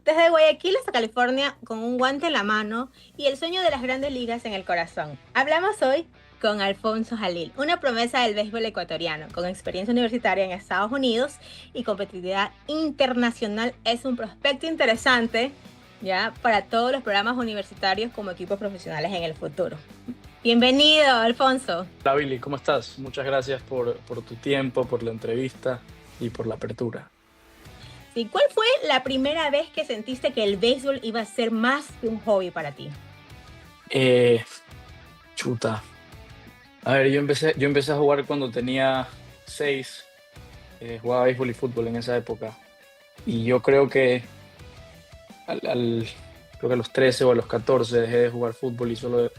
Desde Guayaquil hasta California con un guante en la mano y el sueño de las grandes ligas en el corazón. Hablamos hoy con Alfonso Jalil, una promesa del béisbol ecuatoriano, con experiencia universitaria en Estados Unidos y competitividad internacional. Es un prospecto interesante ya para todos los programas universitarios como equipos profesionales en el futuro. Bienvenido, Alfonso. Hola Billy, ¿cómo estás? Muchas gracias por tu tiempo, por la entrevista y por la apertura. Sí, ¿cuál fue la primera vez que sentiste que el béisbol iba a ser más que un hobby para ti? Eh, Chuta. A ver, yo empecé a jugar cuando tenía 6. Jugaba béisbol y fútbol en esa época. Y yo creo que creo que a los 13 o a los 14 dejé de jugar fútbol y solo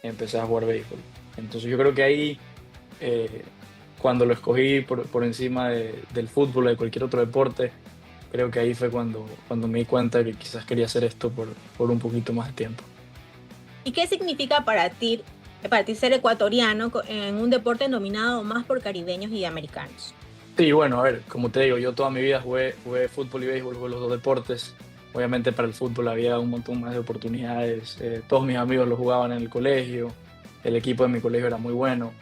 empecé a jugar béisbol. Entonces yo creo que ahí, eh, cuando lo escogí por encima del fútbol o de cualquier otro deporte, creo que ahí fue cuando me di cuenta que quizás quería hacer esto por un poquito más de tiempo. ¿Y qué significa para ti ser ecuatoriano en un deporte dominado más por caribeños y americanos? Sí, bueno, a ver, como te digo, yo toda mi vida jugué fútbol y béisbol, jugué los dos deportes. Obviamente para el fútbol había un montón más de oportunidades. Todos mis amigos lo jugaban en el colegio, el equipo de mi colegio era muy bueno.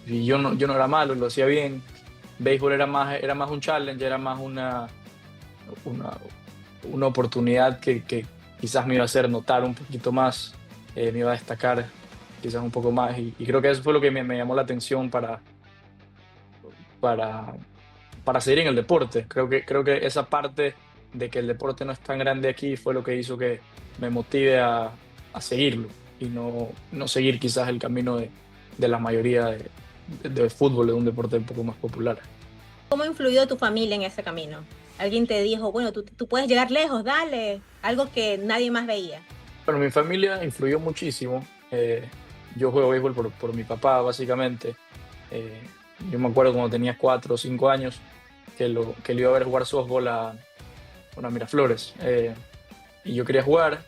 Y yo no era malo, lo hacía bien. Béisbol era más un challenge, era más una, una oportunidad que quizás me iba a hacer notar un poquito más, me iba a destacar quizás un poco más. Y creo que eso fue lo que me llamó la atención para, para seguir en el deporte. Creo que esa parte de que el deporte no es tan grande aquí fue lo que hizo que me motive a seguirlo y no seguir quizás el camino de la mayoría de fútbol, de un deporte un poco más popular. ¿Cómo ha influido tu familia en ese camino? ¿Alguien te dijo, bueno, tú puedes llegar lejos, dale, algo que nadie más veía? Bueno, mi familia influyó muchísimo. Yo juego béisbol por mi papá, básicamente. Eh, yo me acuerdo cuando tenía 4 o 5 años que lo iba a ver jugar softball a Miraflores. Y yo quería jugar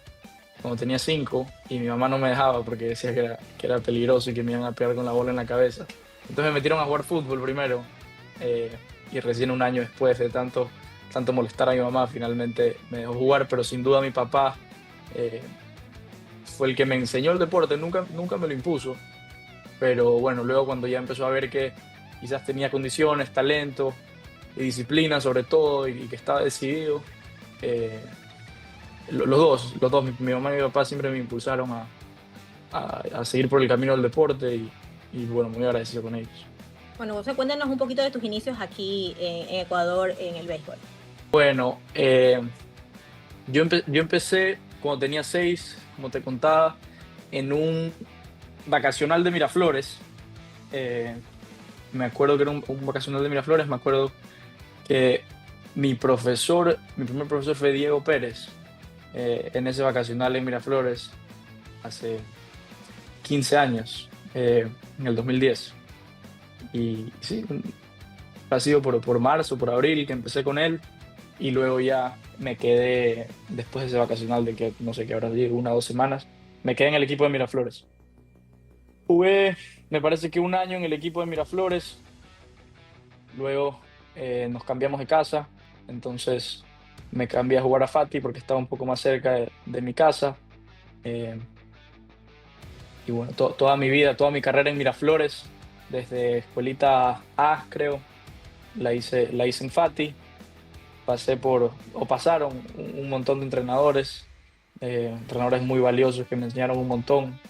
cuando tenía 5 y mi mamá no me dejaba porque decía que era peligroso y que me iban a pegar con la bola en la cabeza. Entonces me metieron a jugar fútbol primero, eh, y recién un año después de tanto molestar a mi mamá, finalmente me dejó jugar, pero sin duda mi papá eh, fue el que me enseñó el deporte, nunca me lo impuso, pero bueno, luego cuando ya empezó a ver que quizás tenía condiciones, talento y disciplina sobre todo y que estaba decidido, eh, los dos, mi mamá y mi papá siempre me impulsaron a seguir por el camino del deporte y bueno, muy agradecido con ellos. Bueno, José, cuéntanos un poquito de tus inicios aquí en Ecuador en el béisbol. Bueno, yo empecé cuando tenía 6, como te contaba, en un vacacional de Miraflores. Eh, Me acuerdo que era un vacacional de Miraflores, me acuerdo que mi primer profesor fue Diego Pérez, en ese vacacional en Miraflores hace 15 años, en el 2010. Y sí, ha sido por marzo, por abril que empecé con él y luego ya me quedé, después de ese vacacional de que no sé qué habrá sido, 1 o 2 semanas, me quedé en el equipo de Miraflores. Jugué, me parece que un año en el equipo de Miraflores. Luego nos cambiamos de casa, entonces me cambié a jugar a Fati porque estaba un poco más cerca de mi casa. Eh, y bueno, toda mi vida, toda mi carrera en Miraflores, desde escuelita A, creo, la hice en Fati. Pasaron un montón de entrenadores, entrenadores muy valiosos que me enseñaron un montón.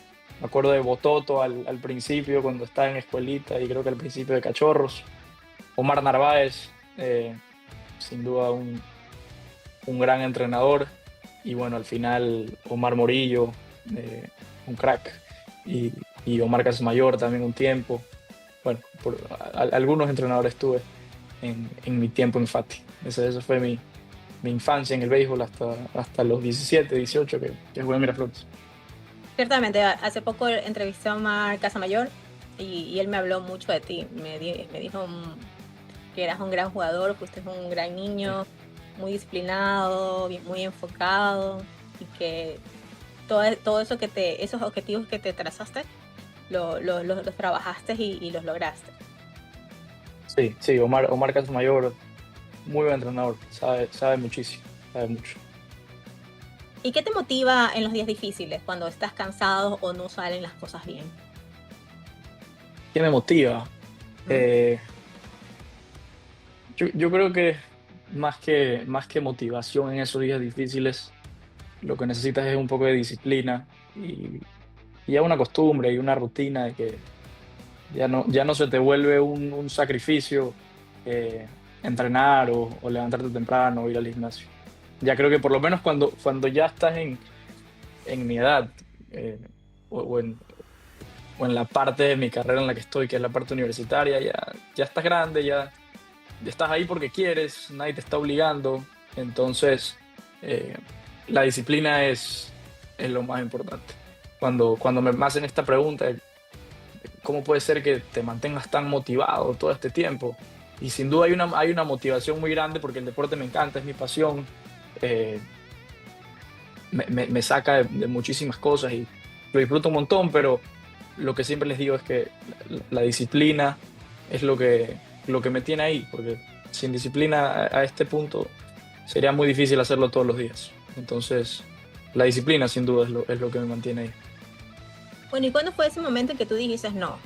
Me acuerdo de Bototo al principio, cuando estaba en escuelita, y creo que al principio de Cachorros. Omar Narváez, sin duda un gran entrenador. Y bueno, al final Omar Morillo, eh, un crack. Y, y Omar Casamayor también un tiempo. Bueno, algunos entrenadores tuve en mi tiempo en Fati. Esa fue mi infancia en el béisbol hasta los 17, 18 que jugué en Miraflores. Ciertamente, hace poco entrevisté a Omar Casamayor y él me habló mucho de ti. Me dijo que eras un gran jugador, fuiste un gran niño, muy disciplinado, muy enfocado y que todo eso esos objetivos que te trazaste, los trabajaste y los lograste. Sí, sí, Omar Casamayor, muy buen entrenador, sabe muchísimo. sabe mucho. ¿Y qué te motiva en los días difíciles, cuando estás cansado o no salen las cosas bien? ¿Qué me motiva? ¿Mm? Eh, yo creo que más que motivación en esos días difíciles, lo que necesitas es un poco de disciplina y ya una costumbre y una rutina de que ya no se te vuelve un sacrificio entrenar o levantarte temprano o ir al gimnasio. Ya creo que por lo menos cuando ya estás en mi edad eh, o, o en, o en la parte de mi carrera en la que estoy, que es la parte universitaria, ya estás grande, ya estás ahí porque quieres, nadie te está obligando. Entonces, eh, la disciplina es lo más importante. Cuando me hacen esta pregunta, ¿cómo puede ser que te mantengas tan motivado todo este tiempo? Y sin duda hay una motivación muy grande porque el deporte me encanta, es mi pasión, eh, me saca de muchísimas cosas y lo disfruto un montón, pero lo que siempre les digo es que la disciplina es lo que me tiene ahí, porque sin disciplina a este punto sería muy difícil hacerlo todos los días. Entonces, la disciplina sin duda es lo que me mantiene ahí. Bueno, ¿y cuándo fue ese momento en que tú dijiste, no,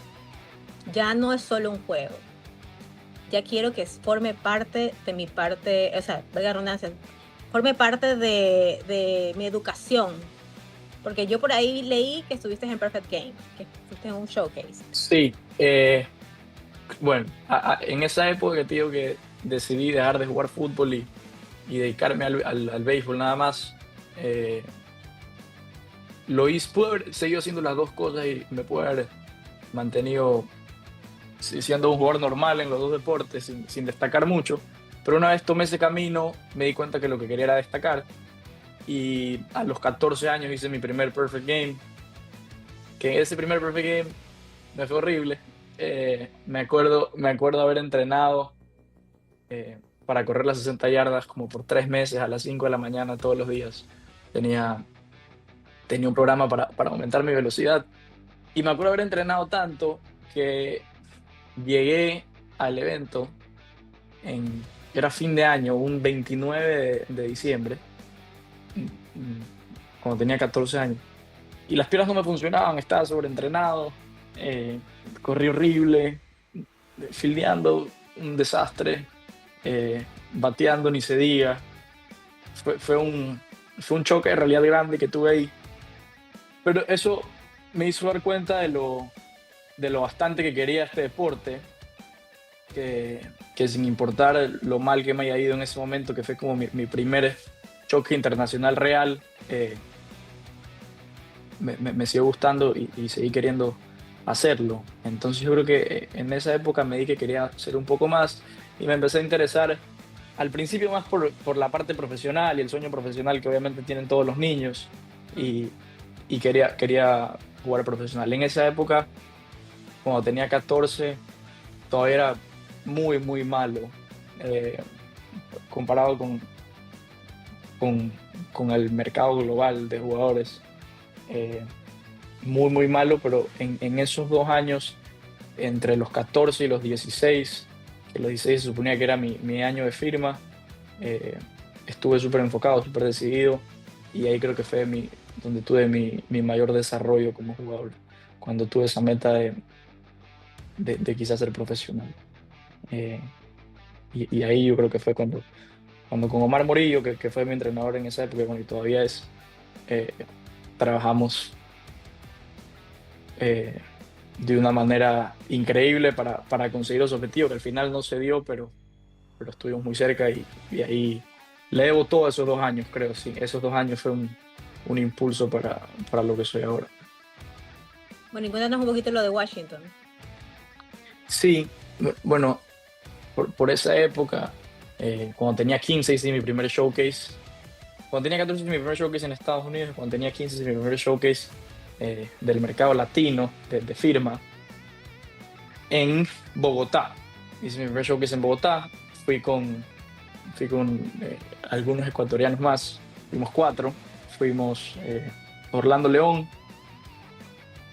ya no es solo un juego, ya quiero que forme parte de mi parte, o sea, valga la redundancia, forme parte de mi educación? Porque yo por ahí leí que estuviste en Perfect Game, que estuviste en un showcase. Sí, bueno, en esa época que te digo que decidí dejar de jugar fútbol y dedicarme al béisbol nada más, eh, pude haber seguido haciendo las dos cosas y me pude haber mantenido siendo un jugador normal en los dos deportes sin destacar mucho, pero una vez tomé ese camino me di cuenta que lo que quería era destacar y a los 14 años hice mi primer Perfect Game, que ese primer Perfect Game me fue horrible. Me acuerdo haber entrenado para correr las 60 yardas como por 3 meses a las 5 de la mañana todos los días. Tenía, tenía un programa para aumentar mi velocidad y me acuerdo haber entrenado tanto que llegué al evento era fin de año, un 29 de diciembre, mm, mm, cuando tenía 14 años. Y las piernas no me funcionaban, estaba sobreentrenado, eh, corrí horrible, fildeando un desastre, bateando ni se diga. Fue un choque de realidad grande que tuve ahí. Pero eso me hizo dar cuenta de lo bastante que quería este deporte, que sin importar lo mal que me haya ido en ese momento, que fue como mi primer choque internacional real, me siguió gustando y seguí queriendo hacerlo. Entonces yo creo que en esa época me di que quería hacer un poco más y me empecé a interesar al principio más por la parte profesional y el sueño profesional que obviamente tienen todos los niños y quería jugar profesional. En esa época, cuando tenía 14, todavía era muy, muy malo comparado con, con el mercado global de jugadores. Eh, Muy, muy malo, pero en esos 2 años, entre los 14 y los 16, que los 16 se suponía que era mi año de firma, eh, estuve súper enfocado, súper decidido, y ahí creo que fue donde tuve mi mayor desarrollo como jugador, cuando tuve esa meta de quizás ser profesional. Eh, y ahí yo creo que fue cuando con Omar Morillo, que fue mi entrenador en esa época, cuando todavía es, eh, trabajamos eh, de una manera increíble para conseguir los objetivos, que al final no se dio, pero estuvimos muy cerca y ahí le debo todos esos 2 años, creo, sí. Esos 2 años fue un impulso para lo que soy ahora. Bueno, y cuéntanos un poquito lo de Washington. Sí, bueno, por esa época, cuando tenía 15 hice mi primer showcase. Cuando tenía 14 hice mi primer showcase en Estados Unidos. Cuando tenía 15 hice mi primer showcase del mercado latino, de firma, en Bogotá. Hice mi primer showcase en Bogotá. Fui con algunos ecuatorianos más. Fuimos 4. Fuimos Orlando León,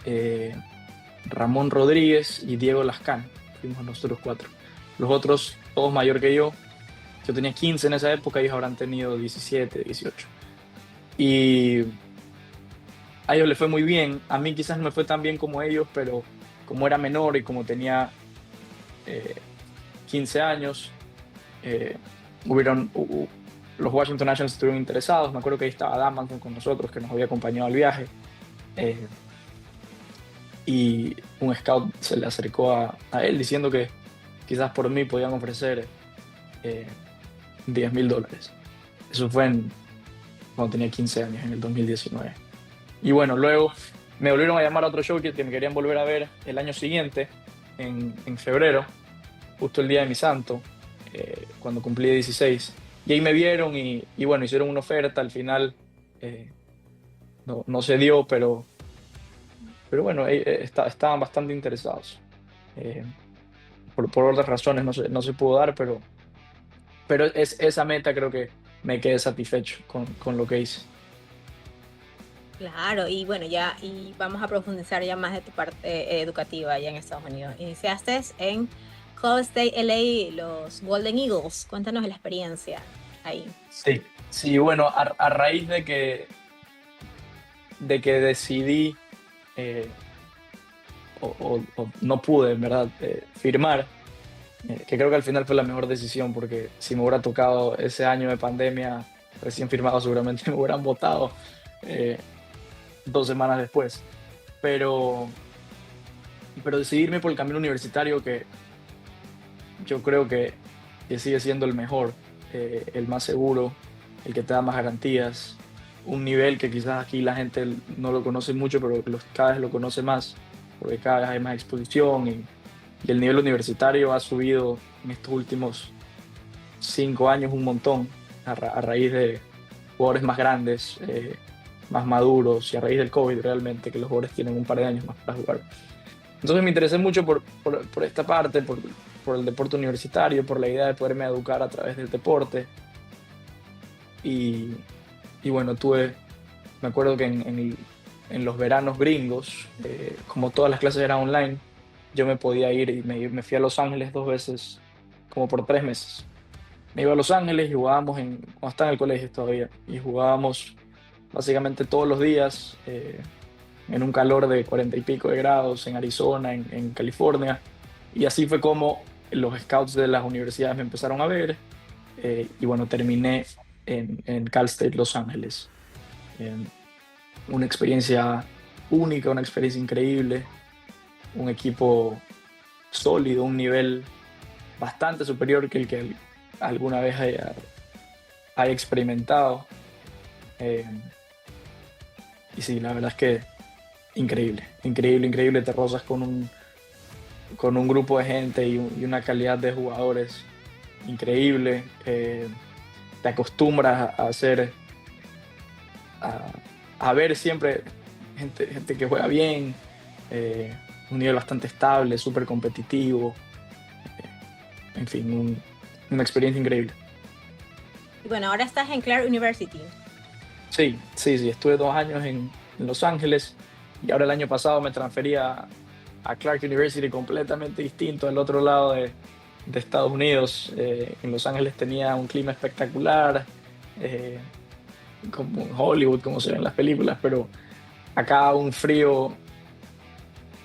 eh, Ramón Rodríguez y Diego Lascano. Fuimos nosotros 4. Los otros, todos mayor que yo, yo tenía 15 en esa época, ellos habrán tenido 17, 18. Y a ellos les fue muy bien, a mí quizás no me fue tan bien como ellos, pero como era menor y como tenía eh, 15 años, eh, los Washington Nationals estuvieron interesados. Me acuerdo que ahí estaba Damanson con nosotros, que nos había acompañado al viaje. eh, y un scout se le acercó a él diciendo que quizás por mí podían ofrecer eh, $10,000. Eso fue cuando tenía 15 años, en el 2019. Y bueno, luego me volvieron a llamar a otro show que me querían volver a ver el año siguiente, en febrero, justo el día de mi santo, cuando cumplí 16. Y ahí me vieron y bueno, hicieron una oferta. Al final no se dio, pero bueno, estaban bastante interesados. Eh, por otras razones no se pudo dar, pero esa meta creo que me quedé satisfecho con lo que hice. Claro, y bueno, ya y vamos a profundizar ya más de tu parte educativa allá en Estados Unidos. Iniciaste en Cal State LA, los Golden Eagles. Cuéntanos de la experiencia ahí. Sí, sí, bueno, a raíz de que decidí, eh, o no pude, en verdad, firmar, que creo que al final fue la mejor decisión, porque si me hubiera tocado ese año de pandemia recién firmado, seguramente me hubieran votado eh, 2 semanas después. Pero, pero decidirme por el camino universitario, que yo creo que sigue siendo el mejor, el más seguro, el que te da más garantías, un nivel que quizás aquí la gente no lo conoce mucho, pero que cada vez lo conoce más, porque cada vez hay más exposición, y el nivel universitario ha subido en estos últimos 5 años un montón, a raíz de jugadores más grandes, más maduros, y a raíz del COVID realmente, que los jugadores tienen un par de años más para jugar. Entonces me interesé mucho por esta parte, por el deporte universitario, por la idea de poderme educar a través del deporte. Y, y bueno, me acuerdo que en los veranos gringos, como todas las clases eran online, yo me podía ir y me fui a Los Ángeles 2 veces, como por 3 meses. Me iba a Los Ángeles y jugábamos cuando estaba en el colegio todavía, y jugábamos básicamente todos los días, en un calor de 40 y pico de grados, en Arizona, en California. Y así fue como los scouts de las universidades me empezaron a ver, y bueno, terminé en Cal State Los Ángeles. Eh, una experiencia única, una experiencia increíble, un equipo sólido, un nivel bastante superior que el que alguna vez haya experimentado. Eh, y sí, la verdad es que increíble, increíble, increíble. Te rozas con un grupo de gente y una calidad de jugadores increíble. Te acostumbras a, a ver siempre gente que juega bien, eh, un nivel bastante estable, súper competitivo. En fin, una experiencia increíble. Y bueno, ahora estás en Clark University. Sí, sí, sí, estuve 2 años en Los Ángeles, y ahora el año pasado me transferí a Clark University, completamente distinto, al otro lado de Estados Unidos. En Los Ángeles tenía un clima espectacular, eh, como en Hollywood, como se ve en las películas, pero acá un frío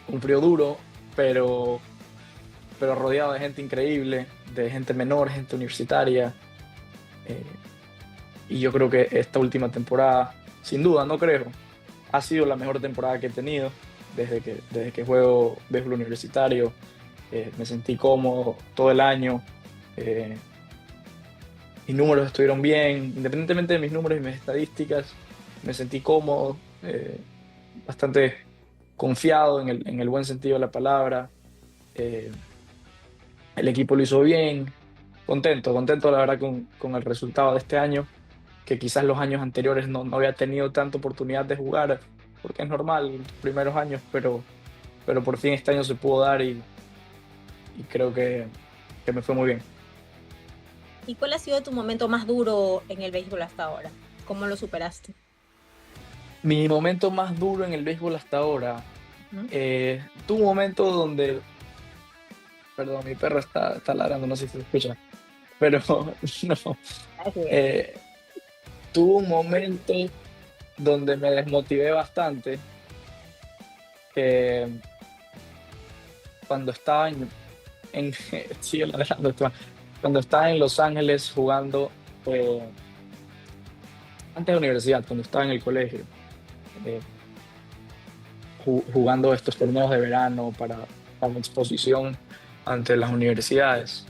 duro, pero rodeado de gente increíble, de gente menor, gente universitaria. eh, y yo creo que esta última temporada, sin duda, no creo, ha sido la mejor temporada que he tenido desde que juego béisbol universitario. Me sentí cómodo todo el año. eh, Mis números estuvieron bien, independientemente de mis números y mis estadísticas. Me sentí cómodo, bastante confiado en el buen sentido de la palabra. Eh, el equipo lo hizo bien, contento, contento la verdad con el resultado de este año, que quizás los años anteriores no había tenido tanta oportunidad de jugar, porque es normal los primeros años, pero por fin este año se pudo dar, y creo que me fue muy bien. ¿Y cuál ha sido tu momento más duro en el béisbol hasta ahora? ¿Cómo lo superaste? Mi momento más duro en el béisbol hasta ahora, ¿Mm? tuve un momento donde, perdón, mi perro está ladrando, no sé si se escucha, pero no. Así es. Eh, Tuve un momento donde me desmotivé bastante, eh, cuando estaba en sigue ladrando esto. Cuando estaba en Los Ángeles jugando, eh, antes de la universidad, cuando estaba en el colegio, eh, jugando estos torneos de verano para exposición ante las universidades.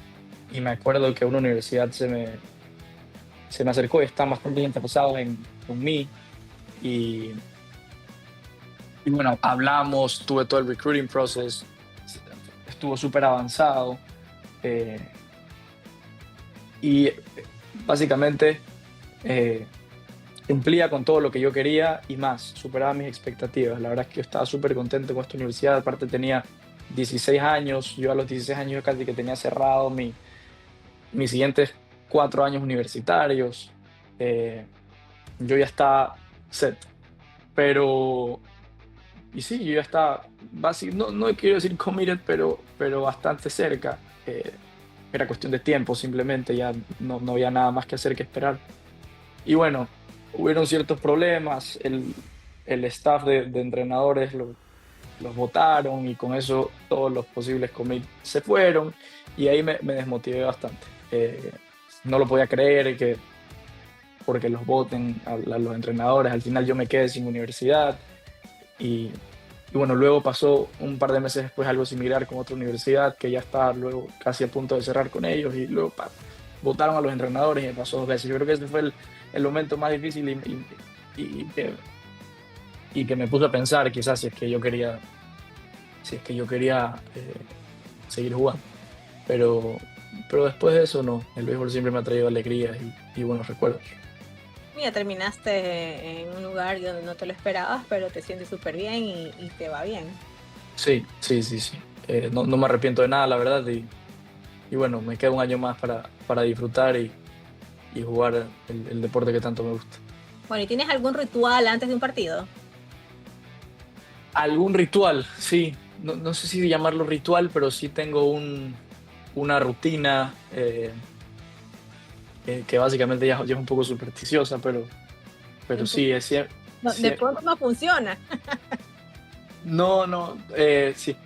Y me acuerdo que una universidad se me acercó y estaban bastante interesados en mí. Y, y bueno, hablamos, tuve todo el recruiting process, estuvo súper avanzado. eh, y básicamente eh, cumplía con todo lo que yo quería y más, superaba mis expectativas. La verdad es que yo estaba súper contento con esta universidad, aparte tenía 16 años, yo a los 16 años casi que tenía cerrado mis siguientes 4 años universitarios. Yo ya estaba set, pero, y sí, yo ya estaba, no quiero decir committed, pero bastante cerca. Era cuestión de tiempo, simplemente ya no había nada más que hacer que esperar. Y bueno, hubieron ciertos problemas, el staff de entrenadores los votaron y con eso todos los posibles commits se fueron y ahí me desmotivé bastante. No lo podía creer que porque los voten a los entrenadores, al final yo me quedé sin universidad y, y bueno, luego pasó un par de meses después algo similar con otra universidad que ya estaba luego casi a punto de cerrar con ellos y luego votaron a los entrenadores y me pasó 2 veces. Yo creo que ese fue el momento más difícil y que me puso a pensar quizás si es que yo quería seguir jugando. Pero, pero después de eso no, el béisbol siempre me ha traído alegrías y buenos recuerdos. Mira, terminaste en un lugar donde no te lo esperabas, pero te sientes súper bien y te va bien. Sí, sí, sí, sí. No me arrepiento de nada, la verdad. Y bueno, me queda un año más para disfrutar y jugar el deporte que tanto me gusta. Bueno, ¿y tienes algún ritual antes de un partido? ¿Algún ritual? Sí. No sé si llamarlo ritual, pero sí tengo una rutina, que básicamente ya es un poco supersticiosa, pero sí, No, de pronto no funciona. no, no, sí.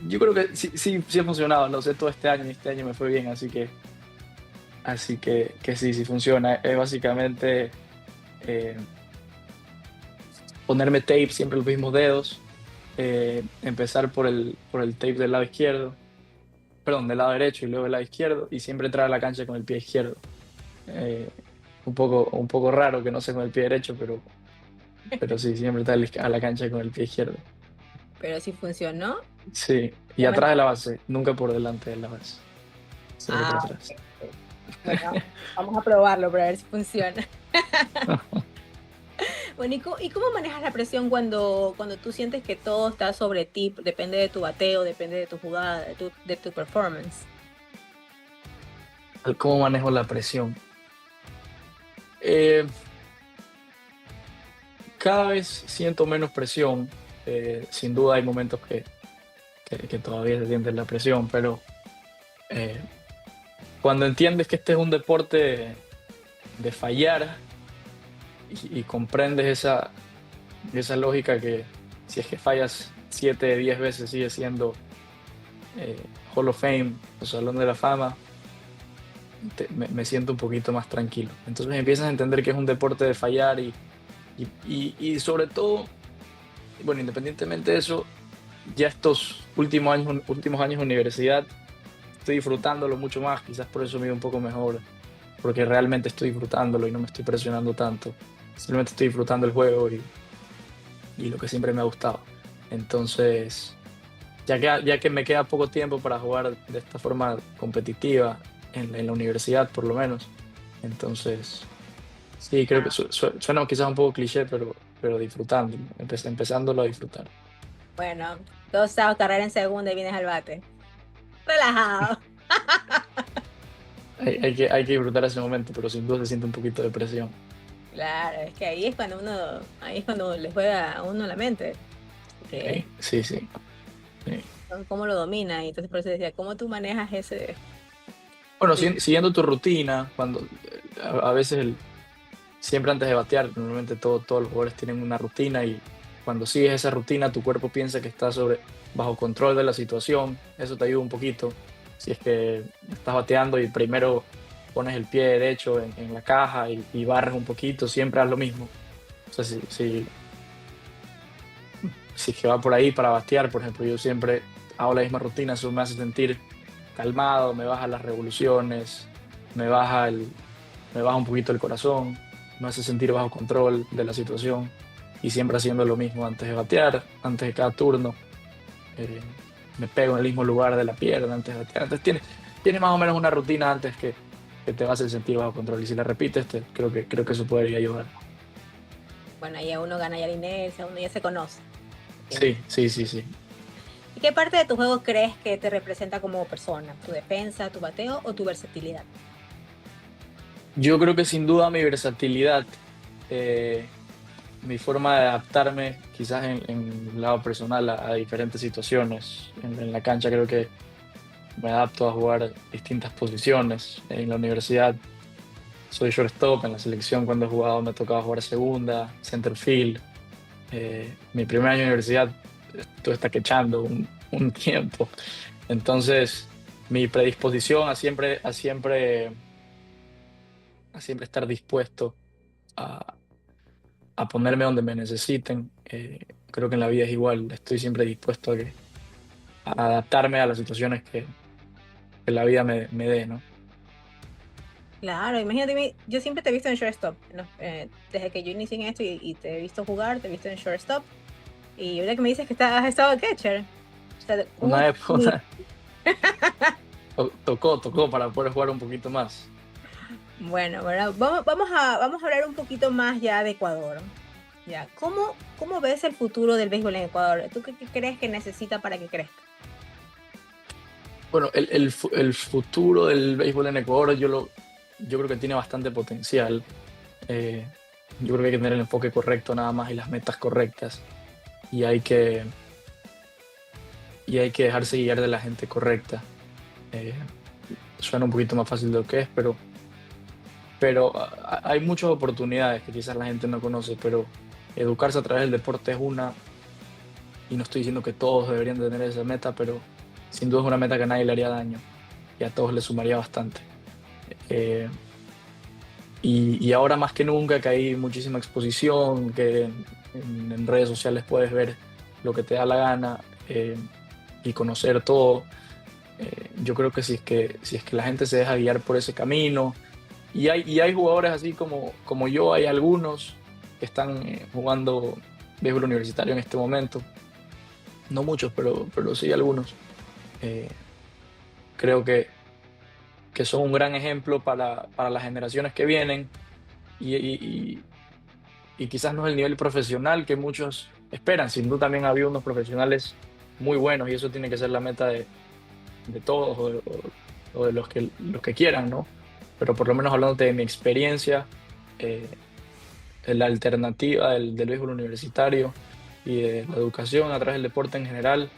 Yo creo que sí, sí, sí ha funcionado, lo sé todo este año y este año me fue bien, así que sí, sí funciona. Es básicamente eh, ponerme tape siempre los mismos dedos, empezar por el tape del lado izquierdo, perdón, del lado derecho y luego del lado izquierdo, y siempre entrar a la cancha con el pie izquierdo. Eh, un poco raro que no sea con el pie derecho, pero sí, siempre entrar a la cancha con el pie izquierdo. Pero sí funcionó. Sí, y Ya me- atrás de la base, nunca por delante de la base, siempre por Ah, atrás. ok. Bueno, vamos a probarlo para ver si funciona. Bueno, ¿y cómo manejas la presión cuando tú sientes que todo está sobre ti? Depende de tu bateo, depende de tu jugada, de tu performance. ¿Cómo manejo la presión? Eh, Cada vez siento menos presión. Sin duda hay momentos que todavía se siente la presión, pero eh, cuando entiendes que este es un deporte de fallar y comprendes esa lógica que si es que fallas 7 de 10 veces sigue siendo eh, Hall of Fame o Salón de la Fama, me siento un poquito más tranquilo. Entonces empiezas a entender que es un deporte de fallar y sobre todo, bueno, independientemente de eso, ya estos últimos años de universidad estoy disfrutándolo mucho más, quizás por eso me iba un poco mejor, porque realmente estoy disfrutándolo y no me estoy presionando tanto. Simplemente estoy disfrutando el juego y lo que siempre me ha gustado. Entonces, ya que me queda poco tiempo para jugar de esta forma competitiva, en la universidad por lo menos, entonces, sí, creo que suena quizás un poco cliché, pero disfrutando, empezándolo a disfrutar. Bueno, dos sábados, carrera en segunda y vienes al bate. Relajado. Hay que disfrutar ese momento, pero sin duda se siente un poquito de presión. Claro, es que ahí es cuando le juega a uno la mente, que Sí, sí, sí. cómo lo domina, y entonces por eso decía, ¿cómo tú manejas ese? Bueno, siguiendo tu rutina, cuando a veces siempre antes de batear, normalmente todos los jugadores tienen una rutina y cuando sigues esa rutina tu cuerpo piensa que está bajo control de la situación, eso te ayuda un poquito. Si es que estás bateando y primero pones el pie derecho en la caja y barres un poquito, siempre haz lo mismo. O sea, si es que va por ahí para batear, por ejemplo, yo siempre hago la misma rutina, eso me hace sentir calmado, me baja las revoluciones, me baja me baja un poquito el corazón, me hace sentir bajo control de la situación y siempre haciendo lo mismo antes de batear, antes de cada turno. eh, Me pego en el mismo lugar de la pierna antes de batear. Entonces tiene más o menos una rutina antes que te va a hacer sentir bajo control y si la repites, creo que eso podría ayudar. Bueno, ahí uno gana ya la inercia, uno ya se conoce. Sí, sí, sí, sí. ¿Y qué parte de tu juego crees que te representa como persona? ¿Tu defensa, tu bateo o tu versatilidad? Yo creo que sin duda mi versatilidad, eh, mi forma de adaptarme quizás en el lado personal a diferentes situaciones. En la cancha creo que me adapto a jugar distintas posiciones. En la universidad soy shortstop, en la selección cuando he jugado me tocaba jugar segunda, center field. Mi primer año de universidad estuve quechando un tiempo. Entonces, mi predisposición a siempre estar dispuesto a, a ponerme donde me necesiten. Creo que en la vida es igual, estoy siempre dispuesto a adaptarme a las situaciones que la vida me dé, ¿no? Claro, imagínate, yo siempre te he visto en shortstop, ¿no? Desde que yo inicié en esto y te he visto jugar, te he visto en shortstop. Y ahora que me dices que has estado catcher, o sea, Una época tocó para poder jugar un poquito más. Bueno, vamos a hablar un poquito más ya de Ecuador. Ya, ¿cómo ves el futuro del béisbol en Ecuador? ¿Tú qué crees que necesita para que crezca? Bueno, el futuro del béisbol en Ecuador yo creo que tiene bastante potencial. Eh, yo creo que hay que tener el enfoque correcto nada más y las metas correctas. Y hay que, y hay que dejarse guiar de la gente correcta. Eh, Suena un poquito más fácil de lo que es, pero hay muchas oportunidades que quizás la gente no conoce, pero educarse a través del deporte es una, y no estoy diciendo que todos deberían tener esa meta, pero sin duda es una meta que a nadie le haría daño y a todos le sumaría bastante. Eh, y ahora más que nunca que hay muchísima exposición, que en redes sociales puedes ver lo que te da la gana y conocer todo. Yo creo que si es que la gente se deja guiar por ese camino, y hay jugadores así como yo, hay algunos que están jugando béisbol universitario en este momento, no muchos, pero sí algunos. Eh, Creo que son un gran ejemplo para las generaciones que vienen y, y quizás no es el nivel profesional que muchos esperan, sin duda también había unos profesionales muy buenos y eso tiene que ser la meta de todos o de los que quieran, ¿no? Pero por lo menos hablándote de mi experiencia, eh, la alternativa del béisbol universitario y de la educación a través del deporte en general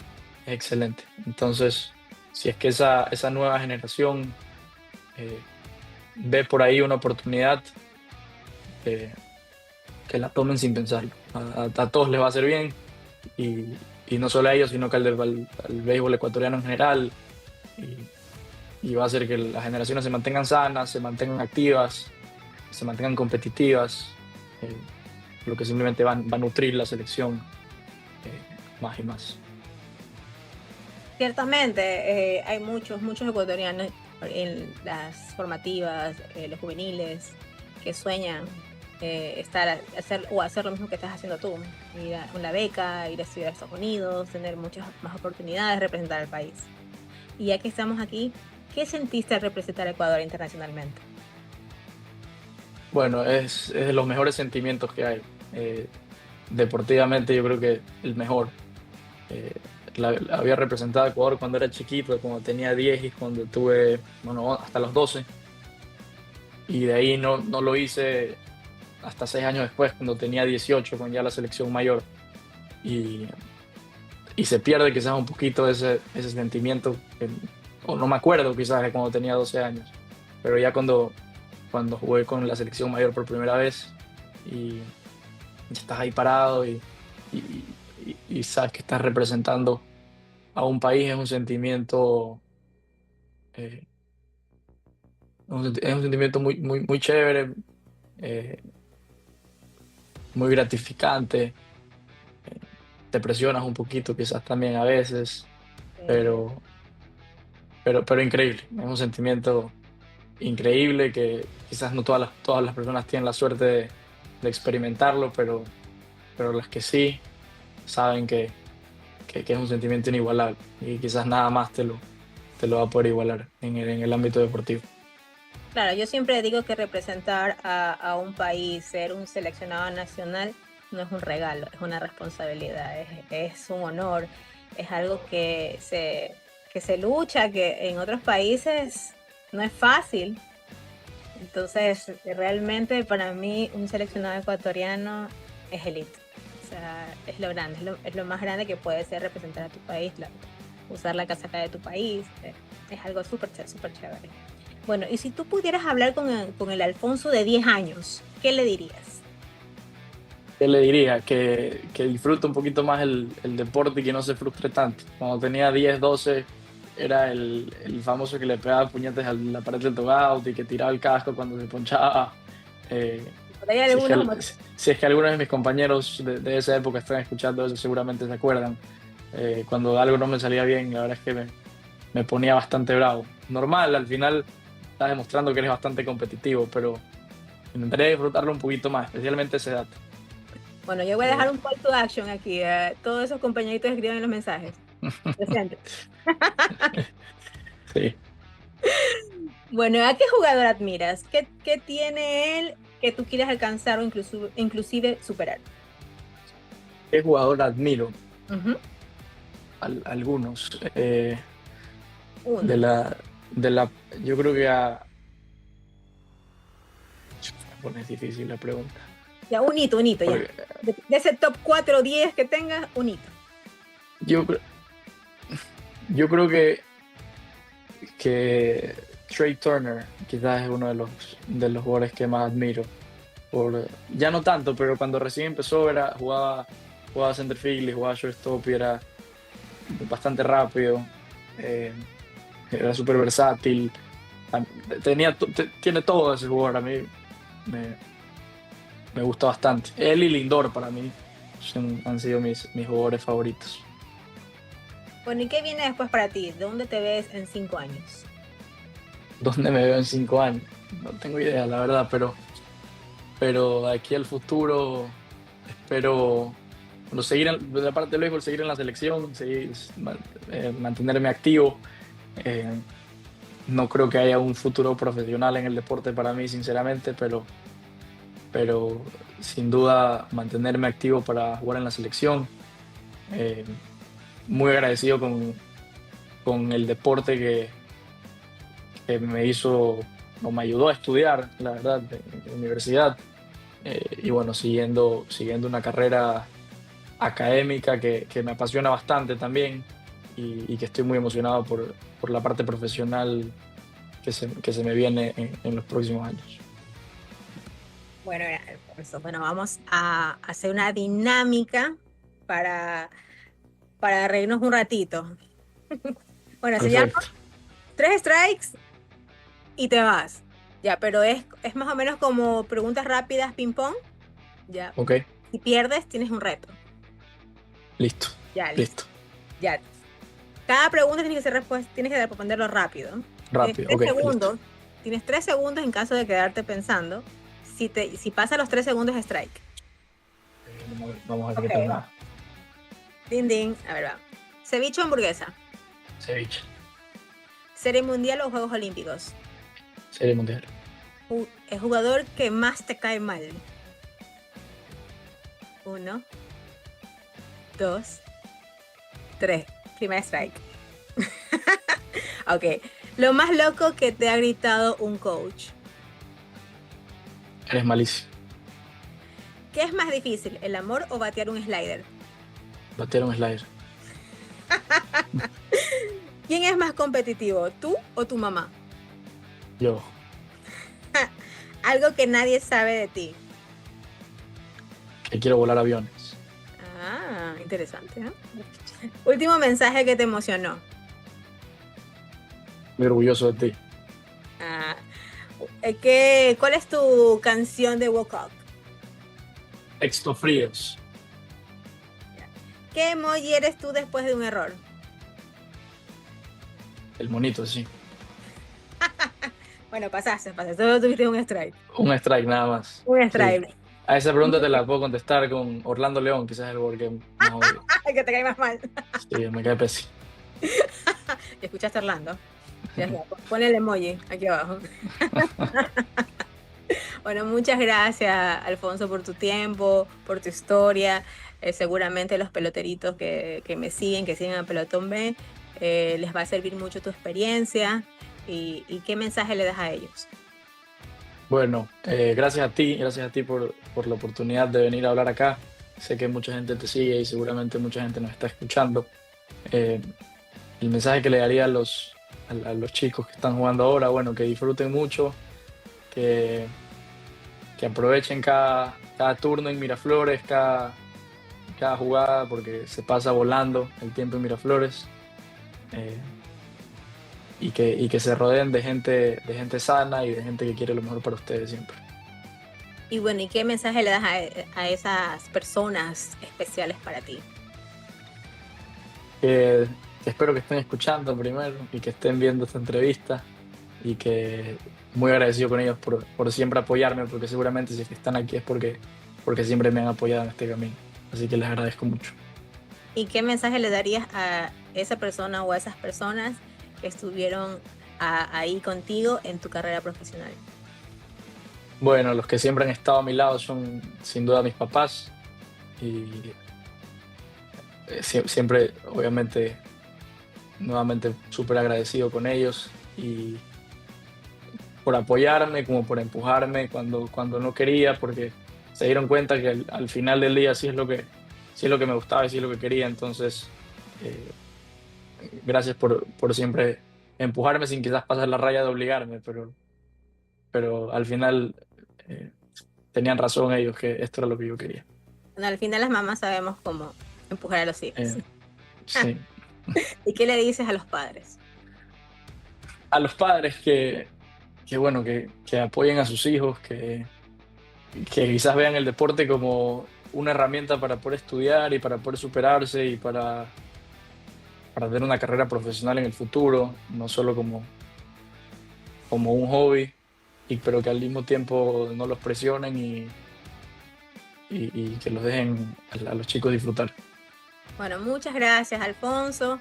es excelente. Entonces, si es que esa nueva generación eh, ve por ahí una oportunidad, eh, que la tomen sin pensarlo. A todos les va a hacer bien y no solo a ellos, sino que al béisbol ecuatoriano en general. Y va a hacer que las generaciones se mantengan sanas, se mantengan activas, se mantengan competitivas, eh, lo que simplemente va a nutrir la selección más y más. Ciertamente, hay muchos ecuatorianos en las formativas, los juveniles, que sueñan hacer lo mismo que estás haciendo tú, ir a una beca, ir a estudiar a Estados Unidos, tener muchas más oportunidades, representar al país. Y ya que estamos aquí, ¿qué sentiste al representar a Ecuador internacionalmente? Bueno, es de los mejores sentimientos que hay. Deportivamente yo creo que el mejor. Eh, Había representado a Ecuador cuando era chiquito, cuando tenía 10 y cuando tuve, bueno, hasta los 12. Y de ahí no lo hice hasta 6 años después, cuando tenía 18 con ya la selección mayor. Y, y se pierde quizás un poquito ese sentimiento o no me acuerdo quizás de cuando tenía 12 años, pero ya cuando jugué con la selección mayor por primera vez y estás ahí parado y sabes que estás representando a un país, es un sentimiento, eh, es un sentimiento muy, muy, muy chévere, eh, muy gratificante. Te presionas un poquito quizás también a veces, pero, pero increíble. Es un sentimiento increíble que quizás no todas las personas tienen la suerte de experimentarlo, pero las que sí saben que es un sentimiento inigualable y quizás nada más te lo va a poder igualar en el ámbito deportivo. Claro, yo siempre digo que representar a un país, ser un seleccionado nacional, no es un regalo, es una responsabilidad, es un honor, es algo que se lucha, que en otros países no es fácil. Entonces, realmente para mí un seleccionado ecuatoriano es elite. O sea, es lo grande, es lo más grande que puede ser representar a tu país, usar la casaca de tu país. Es algo súper chévere. Bueno, y si tú pudieras hablar con el Alfonso de 10 años, ¿qué le dirías? ¿Qué le diría? Que disfrute un poquito más el deporte y que no se frustre tanto. Cuando tenía 10 12 era el famoso que le pegaba puñetes a la pared del dugout y que tiraba el casco cuando se ponchaba. Eh, Por ahí si, es que, algunos si es que algunos de mis compañeros de esa época están escuchando eso, seguramente se acuerdan. Cuando algo no me salía bien, la verdad es que me ponía bastante bravo. Normal, al final estás demostrando que eres bastante competitivo, pero intentaría disfrutarlo un poquito más, especialmente a esa edad. Bueno, yo voy a dejar un call to action aquí. Todos esos compañeritos escriben los mensajes. Presente. Sí. Bueno, ¿a qué jugador admiras? ¿Qué tiene él que tú quieres alcanzar o inclusive superar? ¿Qué jugador admiro? Ujú. Algunos. De Uno. la, de la, yo creo que bueno, es difícil la pregunta. Ya, un hito, ya. Porque De ese top 4 o 10 que tengas, un hito. yo, yo creo que Trey Turner quizás es uno de los jugadores que más admiro. Ya no tanto, pero cuando recién empezó jugaba center field y jugaba shortstop y era bastante rápido, era súper versátil. Tiene todo ese jugador. A mí me, me gusta bastante. Él y Lindor para mí han sido mis jugadores favoritos. Bueno, ¿y qué viene después para ti? ¿Dónde te ves en 5 años? ¿Dónde me veo en 5 años? No tengo idea, la verdad, pero de aquí al futuro espero bueno, de la parte del béisbol, seguir en la selección, mantenerme activo. Eh, no creo que haya un futuro profesional en el deporte para mí, sinceramente, pero sin duda mantenerme activo para jugar en la selección. Eh, Muy agradecido con el deporte que me hizo o me ayudó a estudiar, la verdad, en la universidad. Y bueno, siguiendo una carrera académica que me apasiona bastante también y que estoy muy emocionado por la parte profesional que se me viene en los próximos años. Bueno, Alfonso, bueno, vamos a hacer una dinámica para, para reírnos un ratito. Bueno, se llama Perfecto. 3 strikes y te vas. Ya, pero es más o menos como preguntas rápidas, ping pong. Ya, Ok, si pierdes, tienes un reto. listo, Ya, listo. listo. Ya. Cada pregunta tienes que responderlo rápido. Tienes Rápido, tres ok, listo. segundos. Tienes 3 segundos en caso de quedarte pensando. Si pasa los 3 segundos, es strike. Vamos a ver Ok, qué tal me va. va. Ding, ding. A ver, va. Ceviche o hamburguesa. Ceviche, Serie mundial o Juegos Olímpicos. Serie Mundial. El jugador que más te cae mal. 1, 2, 3. Primer strike. Ok. Lo más loco que te ha gritado un coach. Eres malísimo. ¿Qué es más difícil, el amor o batear un slider? Bater un slider. ¿Quién es más competitivo, tú o tu mamá? Yo, Algo que nadie sabe de ti. que quiero volar aviones. Ah, interesante, ¿eh? Último mensaje que te emocionó. Muy orgulloso de ti. Ah, ¿cuál es tu canción de Woke Up? Texto fríos. ¿Qué emoji eres tú después de un error? El monito, sí. Bueno, pasaste, solo tuviste un strike. Un strike nada más. Un Sí. strike. A esa pregunta te la puedo contestar con Orlando León, quizás el jugador que más odio. Que te cae más mal. Sí, me cae pésimo. ¿Escuchaste, Orlando? Ya está, pon el emoji aquí abajo. Bueno, muchas gracias, Alfonso, por tu tiempo, por tu historia. Seguramente los peloteritos que me siguen, que siguen a Pelotón B, les va a servir mucho tu experiencia. ¿Y qué mensaje le das a ellos? Bueno, gracias a ti por la oportunidad de venir a hablar acá. Sé que mucha gente te sigue y seguramente mucha gente nos está escuchando. Eh, el mensaje que le daría a los chicos que están jugando ahora, bueno, que disfruten mucho, que, que aprovechen cada turno en Miraflores, cada jugada, porque se pasa volando el tiempo en Miraflores. eh, y que se rodeen de gente sana y de gente que quiere lo mejor para ustedes siempre. Y bueno, ¿y qué mensaje le das a esas personas especiales para ti? Que espero que estén escuchando primero y que estén viendo esta entrevista y que muy agradecido con ellos por siempre apoyarme, porque seguramente si es que están aquí es porque siempre me han apoyado en este camino. Así que les agradezco mucho. ¿Y qué mensaje le darías a esa persona o a esas personas que estuvieron ahí contigo en tu carrera profesional? Bueno, los que siempre han estado a mi lado son sin duda mis papás y siempre, obviamente, nuevamente súper agradecido con ellos y por apoyarme, como por empujarme cuando no quería, porque se dieron cuenta que al final del día sí es lo que me gustaba y sí es lo que quería. Entonces, eh, gracias por siempre empujarme sin quizás pasar la raya de obligarme, pero al final eh, tenían razón ellos que esto era lo que yo quería. Bueno, al final las mamás sabemos cómo empujar a los hijos. Eh, sí. ¿Y qué le dices a los padres? A los padres que bueno, que apoyen a sus hijos, que quizás vean el deporte como una herramienta para poder estudiar y para poder superarse y para tener una carrera profesional en el futuro, no solo como un hobby, pero que al mismo tiempo no los presionen y que los dejen a los chicos disfrutar. Bueno, muchas gracias, Alfonso.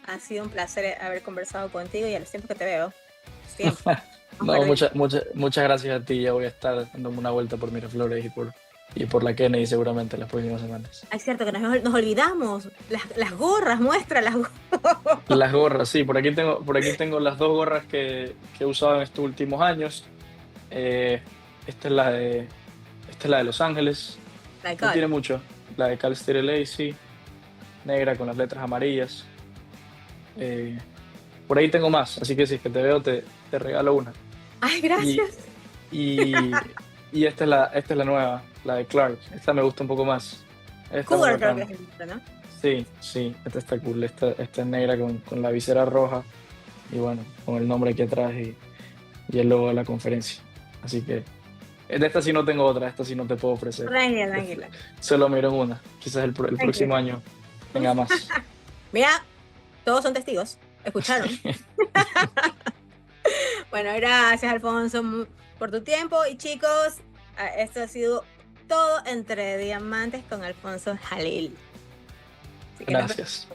Ha sido un placer haber conversado contigo y a los tiempos que te veo. Siempre. No, muchas gracias a ti. Ya voy a estar dándome una vuelta por Miraflores y por la Kennedy seguramente las próximas semanas. Es cierto que nos olvidamos. Las gorras, muestra las gorras. Las gorras, sí, por aquí tengo las dos gorras que he usado en estos últimos años. Esta es la de Los Ángeles. No tiene mucho. La de Cal State LA, sí. Negra con las letras amarillas. Por ahí tengo más, así que si es que te veo, te regalo una. Ay, gracias. Y esta es la nueva, la de Clark. Esta me gusta un poco más. Esta es muy Cougar creo que bacana. es el nombre, ¿no? Sí, esta está cool. Esta es negra con la visera roja y bueno, con el nombre aquí atrás y el logo de la conferencia. Así que de esta sí no tengo otra, esta sí no te puedo ofrecer. Tranquila. Solo miro una. Quizás el próximo año tenga más. Mira, todos son testigos. ¿Escucharon? Bueno, gracias, Alfonso, por tu tiempo. Y chicos, esto ha sido todo entre Diamantes con Alfonso Jalil. Gracias.